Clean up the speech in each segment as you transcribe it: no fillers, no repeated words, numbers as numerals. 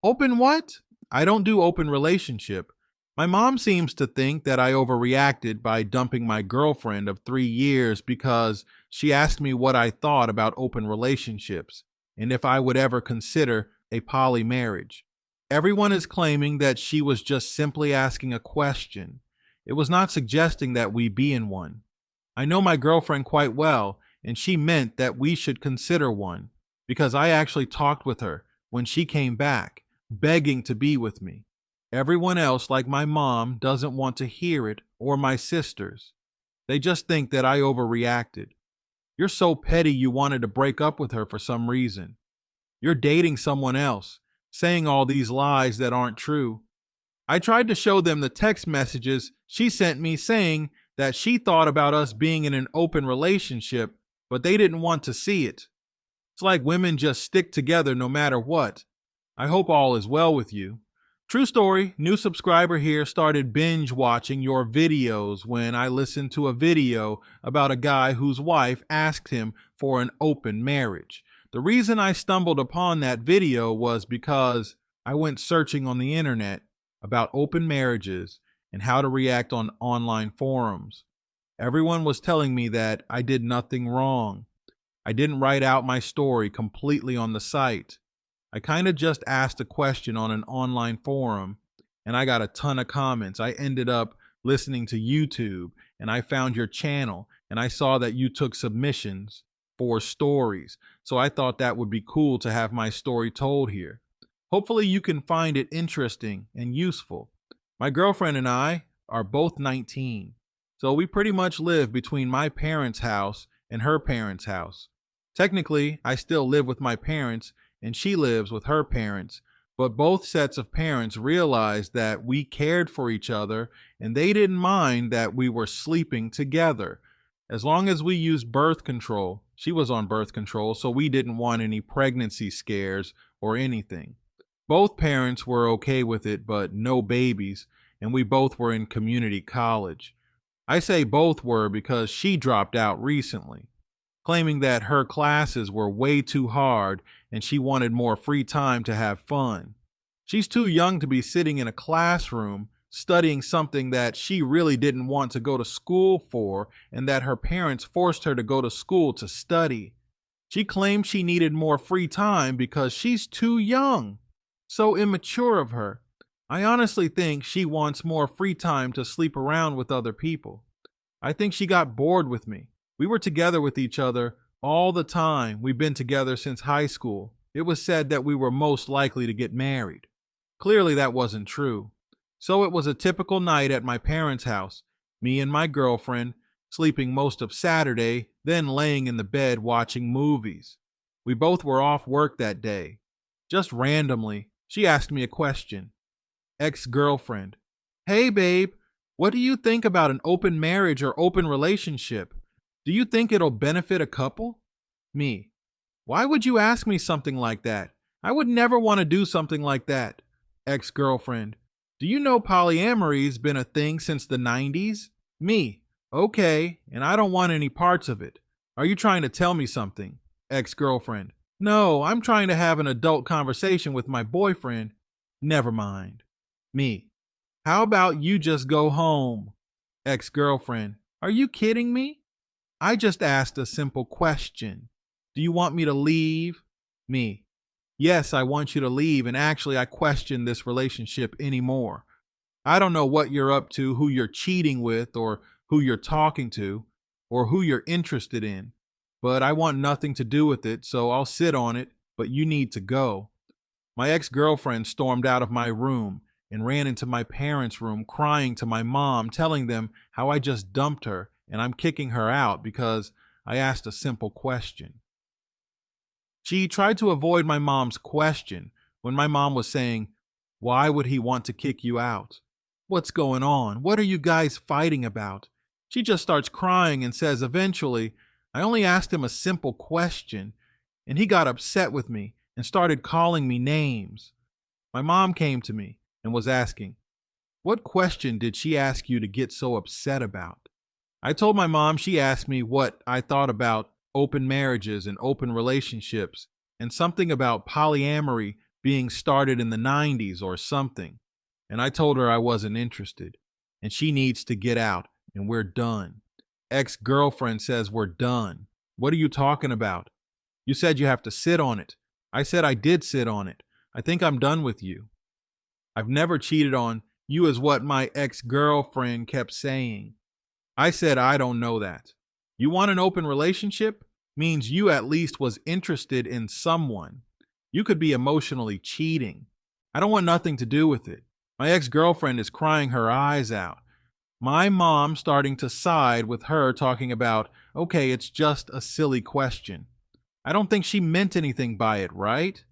Open what? I don't do open relationship. My mom seems to think that I overreacted by dumping my girlfriend of 3 years because she asked me what I thought about open relationships and if I would ever consider a poly marriage. Everyone is claiming that she was just simply asking a question. It was not suggesting that we be in one. I know my girlfriend quite well, and she meant that we should consider one because I actually talked with her when she came back, begging to be with me. Everyone else, like my mom, doesn't want to hear it, or my sisters. They just think that I overreacted. You're so petty you wanted to break up with her for some reason. You're dating someone else, saying all these lies that aren't true. I tried to show them the text messages she sent me saying that she thought about us being in an open relationship, but they didn't want to see it. It's like women just stick together no matter what. I hope all is well with you. True story, new subscriber here started binge watching your videos when I listened to a video about a guy whose wife asked him for an open marriage. The reason I stumbled upon that video was because I went searching on the internet about open marriages and how to react on online forums. Everyone was telling me that I did nothing wrong. I didn't write out my story completely on the site. I kind of just asked a question on an online forum and I got a ton of comments. I ended up listening to YouTube and I found your channel and I saw that you took submissions for stories. So I thought that would be cool to have my story told here. Hopefully you can find it interesting and useful. My girlfriend and I are both 19, so we pretty much live between my parents' house and her parents' house. Technically, I still live with my parents and she lives with her parents, but both sets of parents realized that we cared for each other and they didn't mind that we were sleeping together. As long as we used birth control, she was on birth control, so we didn't want any pregnancy scares or anything. Both parents were okay with it, but no babies, and we both were in community college. I say both were because she dropped out recently, claiming that her classes were way too hard and she wanted more free time to have fun. She's too young to be sitting in a classroom studying something that she really didn't want to go to school for and that her parents forced her to go to school to study. She claimed she needed more free time because she's too young. So immature of her. I honestly think she wants more free time to sleep around with other people. I think she got bored with me. We were together with each other all the time. We've been together since high school. It was said that we were most likely to get married. Clearly, that wasn't true. So it was a typical night at my parents' house, me and my girlfriend sleeping most of Saturday, then laying in the bed watching movies. We both were off work that day. Just randomly, she asked me a question. Ex-girlfriend. Hey, babe, what do you think about an open marriage or open relationship? Do you think it'll benefit a couple? Me. Why would you ask me something like that? I would never want to do something like that. Ex-girlfriend. Do you know polyamory's been a thing since the 90s? Me. Okay, and I don't want any parts of it. Are you trying to tell me something? Ex-girlfriend. No, I'm trying to have an adult conversation with my boyfriend. Never mind. Me. How about you just go home? Ex-girlfriend. Are you kidding me? I just asked a simple question. Do you want me to leave? Me. Yes, I want you to leave, and actually I question this relationship anymore. I don't know what you're up to, who you're cheating with, or who you're talking to, or who you're interested in, but I want nothing to do with it, so I'll sit on it, but you need to go. My ex-girlfriend stormed out of my room and ran into my parents' room crying to my mom, telling them how I just dumped her and I'm kicking her out because I asked a simple question. She tried to avoid my mom's question when my mom was saying, "Why would he want to kick you out? What's going on? What are you guys fighting about?" She just starts crying and says eventually, "I only asked him a simple question," and he got upset with me and started calling me names. My mom came to me and was asking, "What question did she ask you to get so upset about?" I told my mom she asked me what I thought about open marriages and open relationships and something about polyamory being started in the 90s or something. And I told her I wasn't interested and she needs to get out and we're done. Ex-girlfriend says we're done. What are you talking about? You said you have to sit on it. I said I did sit on it. I think I'm done with you. I've never cheated on you, is what my ex-girlfriend kept saying. I said I don't know that. You want an open relationship? Means you at least was interested in someone. You could be emotionally cheating. I don't want nothing to do with it. My ex-girlfriend is crying her eyes out. My mom starting to side with her, talking about, okay, it's just a silly question. I don't think she meant anything by it, right?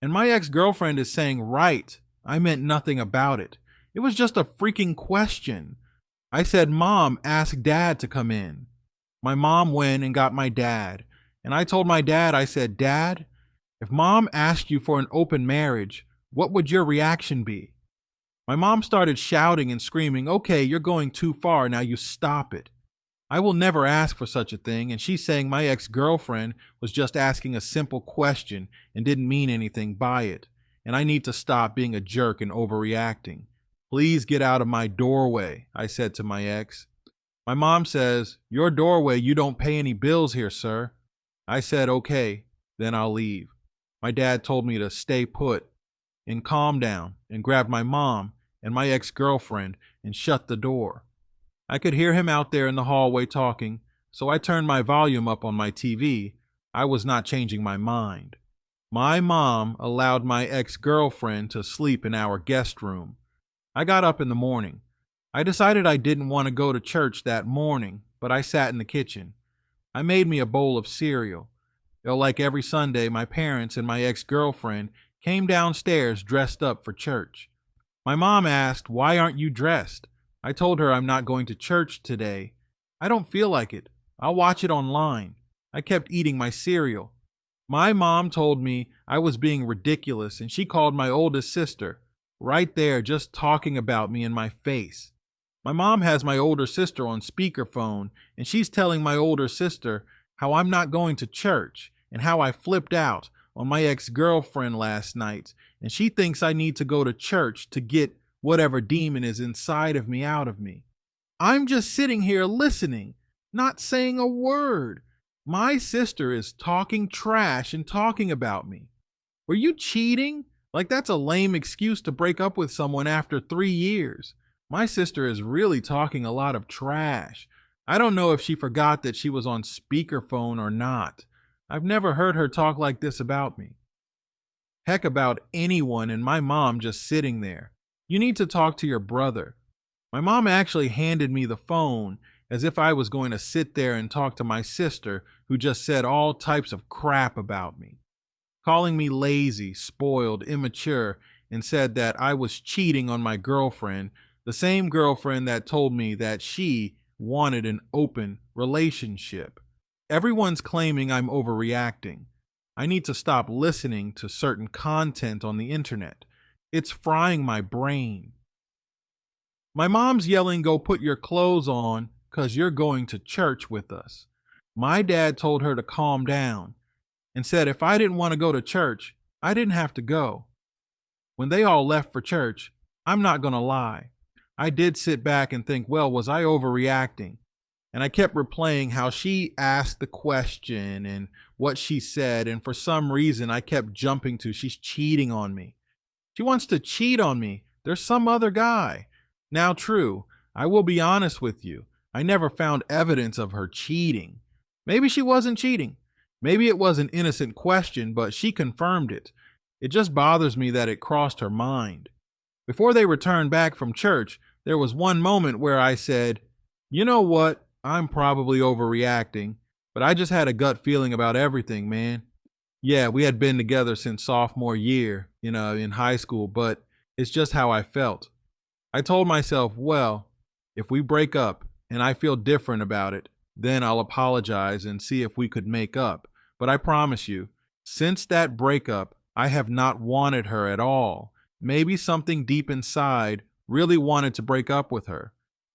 And my ex-girlfriend is saying, right, I meant nothing about it. It was just a freaking question. I said, Mom, ask Dad to come in. My mom went and got my dad. And I told my dad, I said, Dad, if Mom asked you for an open marriage, what would your reaction be? My mom started shouting and screaming, okay, you're going too far, now you stop it. I will never ask for such a thing, and she's saying my ex-girlfriend was just asking a simple question and didn't mean anything by it, and I need to stop being a jerk and overreacting. Please get out of my doorway, I said to my ex. My mom says, your doorway, you don't pay any bills here, sir. I said, okay, then I'll leave. My dad told me to stay put and calm down and grabbed my mom and my ex-girlfriend and shut the door. I could hear him out there in the hallway talking, so I turned my volume up on my TV. I was not changing my mind. My mom allowed my ex-girlfriend to sleep in our guest room. I got up in the morning. I decided I didn't want to go to church that morning, but I sat in the kitchen. I made me a bowl of cereal. Like every Sunday, my parents and my ex-girlfriend came downstairs dressed up for church. My mom asked, why aren't you dressed? I told her I'm not going to church today. I don't feel like it. I'll watch it online. I kept eating my cereal. My mom told me I was being ridiculous and she called my oldest sister, right there just talking about me in my face. My mom has my older sister on speakerphone and she's telling my older sister how I'm not going to church and how I flipped out on my ex-girlfriend last night, and she thinks I need to go to church to get whatever demon is inside of me out of me. I'm just sitting here listening, not saying a word. My sister is talking trash and talking about me. Were you cheating? Like, that's a lame excuse to break up with someone after 3 years. My sister is really talking a lot of trash. I don't know if she forgot that she was on speakerphone or not. I've never heard her talk like this about me. Heck, about anyone, and my mom just sitting there. You need to talk to your brother. My mom actually handed me the phone as if I was going to sit there and talk to my sister, who just said all types of crap about me, calling me lazy, spoiled, immature, and said that I was cheating on my girlfriend, the same girlfriend that told me that she wanted an open relationship. Everyone's claiming I'm overreacting. I need to stop listening to certain content on the internet. It's frying my brain. My mom's yelling, go put your clothes on, 'cause you're going to church with us. My dad told her to calm down and said if I didn't want to go to church, I didn't have to go. When they all left for church, I'm not going to lie, I did sit back and think, well, was I overreacting? And I kept replaying how she asked the question and what she said. And for some reason, I kept jumping to, she's cheating on me. She wants to cheat on me. There's some other guy. Now, true, I will be honest with you. I never found evidence of her cheating. Maybe she wasn't cheating. Maybe it was an innocent question, but she confirmed it. It just bothers me that it crossed her mind. Before they returned back from church, there was one moment where I said, you know what? I'm probably overreacting, but I just had a gut feeling about everything, man. Yeah, we had been together since sophomore year, in high school, but it's just how I felt. I told myself, well, if we break up and I feel different about it, then I'll apologize and see if we could make up. But I promise you, since that breakup, I have not wanted her at all. Maybe something deep inside really wanted to break up with her.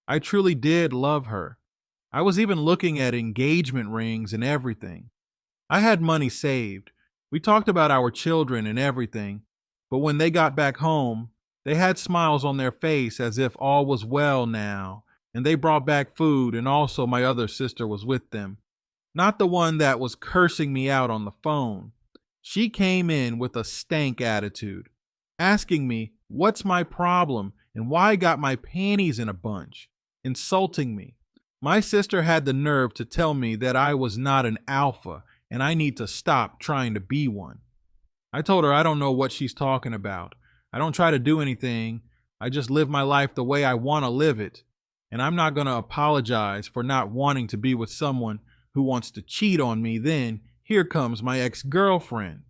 I truly did love her. I was even looking at engagement rings and everything. I had money saved. We talked about our children and everything, But when they got back home, they had smiles on their face as if all was well now, and they brought back food, and also my other sister was with them. Not the one that was cursing me out on the phone. She came in with a stank attitude, asking me what's my problem and why I got my panties in a bunch, insulting me. My sister had the nerve to tell me that I was not an alpha and I need to stop trying to be one. I told her I don't know what she's talking about. I don't try to do anything. I just live my life the way I want to live it. And I'm not going to apologize for not wanting to be with someone who wants to cheat on me. Then here comes my ex-girlfriend.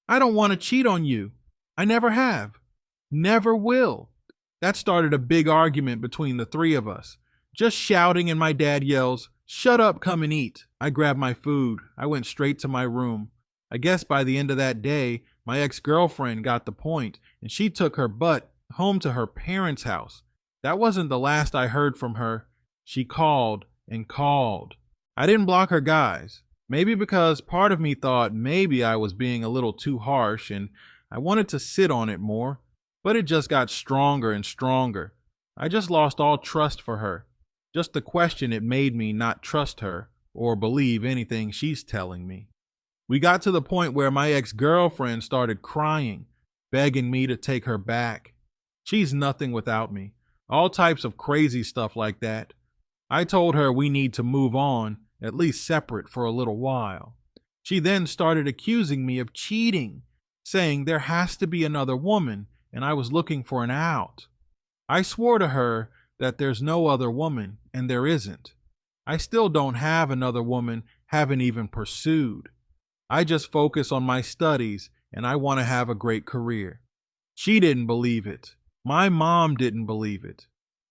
I don't want to cheat on you. I never have. Never will. That started a big argument between the three of us. Just shouting, and my dad yells, "Shut up, come and eat." I grabbed my food. I went straight to my room. I guess by the end of that day, my ex-girlfriend got the point, and she took her butt home to her parents' house. That wasn't the last I heard from her. She called and called. I didn't block her, guys. Maybe because part of me thought maybe I was being a little too harsh and I wanted to sit on it more, but it just got stronger and stronger. I just lost all trust for her. Just the question it made me not trust her or believe anything she's telling me. We got to the point where my ex-girlfriend started crying, begging me to take her back. She's nothing without me. All types of crazy stuff like that. I told her we need to move on, at least separate for a little while. She then started accusing me of cheating, saying there has to be another woman and I was looking for an out. I swore to her that there's no other woman, and there isn't. I still don't have another woman, haven't even pursued. I just focus on my studies and I want to have a great career. She didn't believe it. My mom didn't believe it.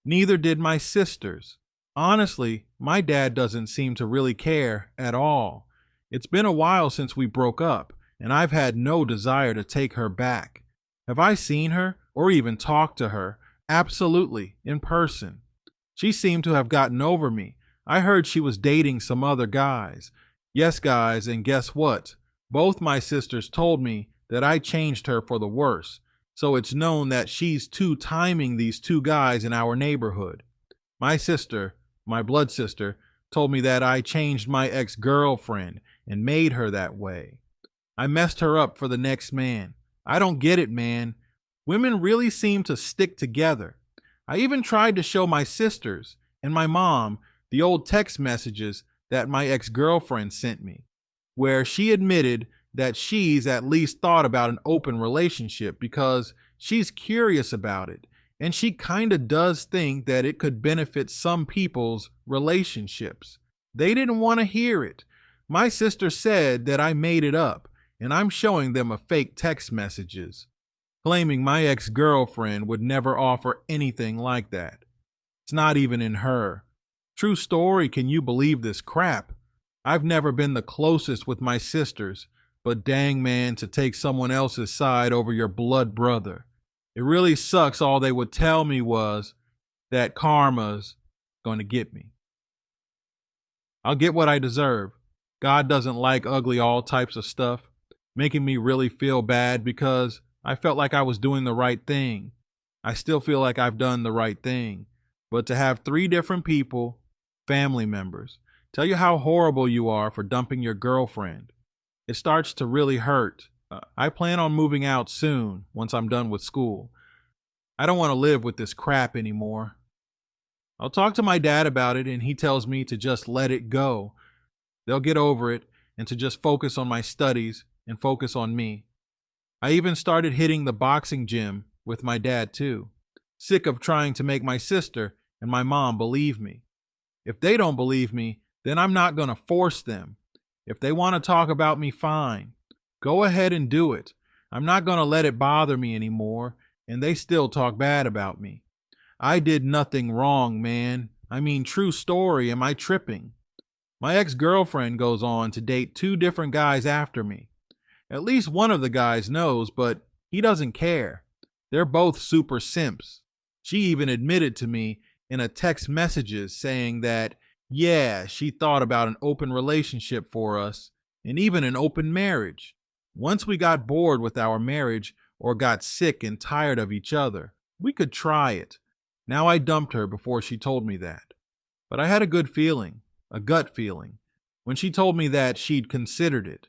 Neither did my sisters. Honestly, my dad doesn't seem to really care at all. It's been a while since we broke up, and I've had no desire to take her back. Have I seen her or even talked to her? Absolutely, in person. She seemed to have gotten over me. I heard she was dating some other guys. Yes, guys, and guess what? Both my sisters told me that I changed her for the worse, so it's known that she's two-timing these two guys in our neighborhood. My sister, my blood sister, told me that I changed my ex-girlfriend and made her that way. I messed her up for the next man. I don't get it, man. Women really seem to stick together. I even tried to show my sisters and my mom the old text messages that my ex-girlfriend sent me, where she admitted that she's at least thought about an open relationship because she's curious about it, and she kind of does think that it could benefit some people's relationships. They didn't want to hear it. My sister said that I made it up, and I'm showing them a fake text messages, claiming my ex-girlfriend would never offer anything like that. It's not even in her. True story, can you believe this crap? I've never been the closest with my sisters, but dang man, to take someone else's side over your blood brother. It really sucks. All they would tell me was that karma's going to get me. I'll get what I deserve. God doesn't like ugly all types of stuff, making me really feel bad because I felt like I was doing the right thing. I still feel like I've done the right thing. But to have 3 different people, family members, tell you how horrible you are for dumping your girlfriend, it starts to really hurt. I plan on moving out soon once I'm done with school. I don't want to live with this crap anymore. I'll talk to my dad about it and he tells me to just let it go. They'll get over it and to just focus on my studies and focus on me. I even started hitting the boxing gym with my dad too. Sick of trying to make my sister and my mom believe me. If they don't believe me, then I'm not going to force them. If they want to talk about me, fine. Go ahead and do it. I'm not going to let it bother me anymore, and they still talk bad about me. I did nothing wrong, man. I mean, true story, am I tripping? My ex-girlfriend goes on to date 2 different guys after me. At least one of the guys knows, but he doesn't care. They're both super simps. She even admitted to me in a text messages saying that, yeah, she thought about an open relationship for us and even an open marriage. Once we got bored with our marriage, or got sick and tired of each other. We could try it. Now I dumped her before she told me that. But I had a good feeling, a gut feeling. When she told me that she'd considered it,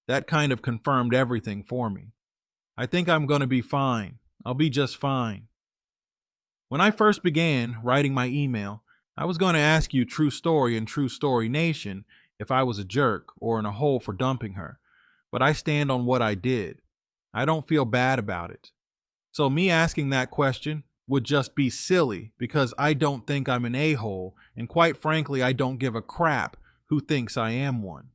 that kind of confirmed everything for me. I think I'm going to be fine. I'll be just fine. When I first began writing my email, I was going to ask you True Story and True Story Nation if I was a jerk or in a hole for dumping her, but I stand on what I did. I don't feel bad about it. So me asking that question would just be silly because I don't think I'm an a-hole, and quite frankly, I don't give a crap who thinks I am one.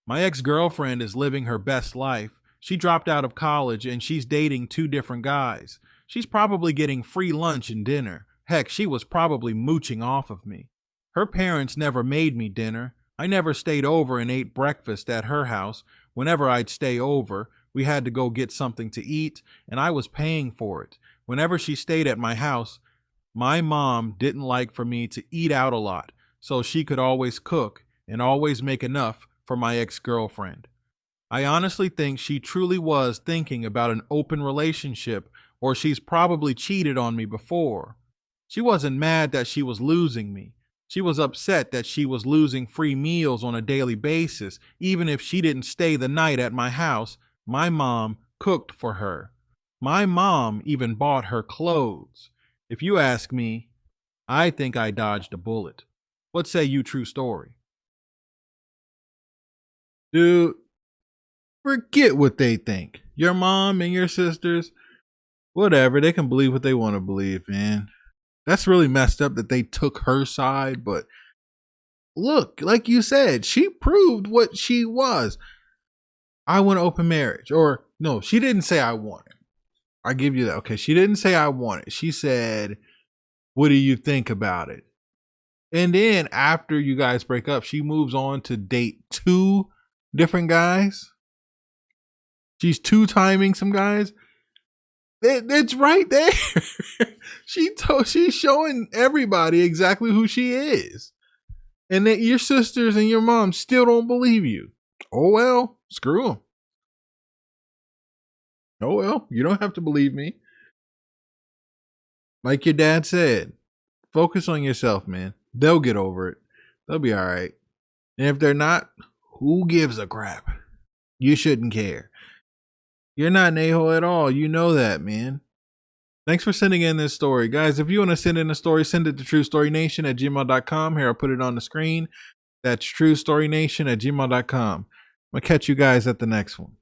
My ex-girlfriend is living her best life. She dropped out of college and she's dating 2 different guys. She's probably getting free lunch and dinner. Heck, she was probably mooching off of me. Her parents never made me dinner. I never stayed over and ate breakfast at her house. Whenever I'd stay over, we had to go get something to eat, and I was paying for it. Whenever she stayed at my house, my mom didn't like for me to eat out a lot, so she could always cook and always make enough for my ex-girlfriend. I honestly think she truly was thinking about an open relationship, or she's probably cheated on me before. She wasn't mad that she was losing me. She was upset that she was losing free meals on a daily basis. Even if she didn't stay the night at my house, my mom cooked for her. My mom even bought her clothes. If you ask me, I think I dodged a bullet. What say you, True Story? Dude, forget what they think. Your mom and your sisters, whatever, they can believe what they want to believe, man. That's really messed up that they took her side, but look, like you said, she proved what she was. I want an open marriage. Or no, she didn't say I want it. I give you that. Okay, she didn't say I want it. She said, what do you think about it? And then after you guys break up, she moves on to date 2 different guys. She's 2-timing some guys. It's right there. She's showing everybody exactly who she is. And that your sisters and your mom still don't believe you. Oh well, screw them. Oh well, you don't have to believe me. Like your dad said, focus on yourself, man. They'll get over it. They'll be all right. And if they're not, who gives a crap? You shouldn't care. You're not an a-hole at all. You know that, man. Thanks for sending in this story. Guys, if you want to send in a story, send it to truestorynation@gmail.com. Here, I'll put it on the screen. That's truestorynation@gmail.com. I'm going to catch you guys at the next one.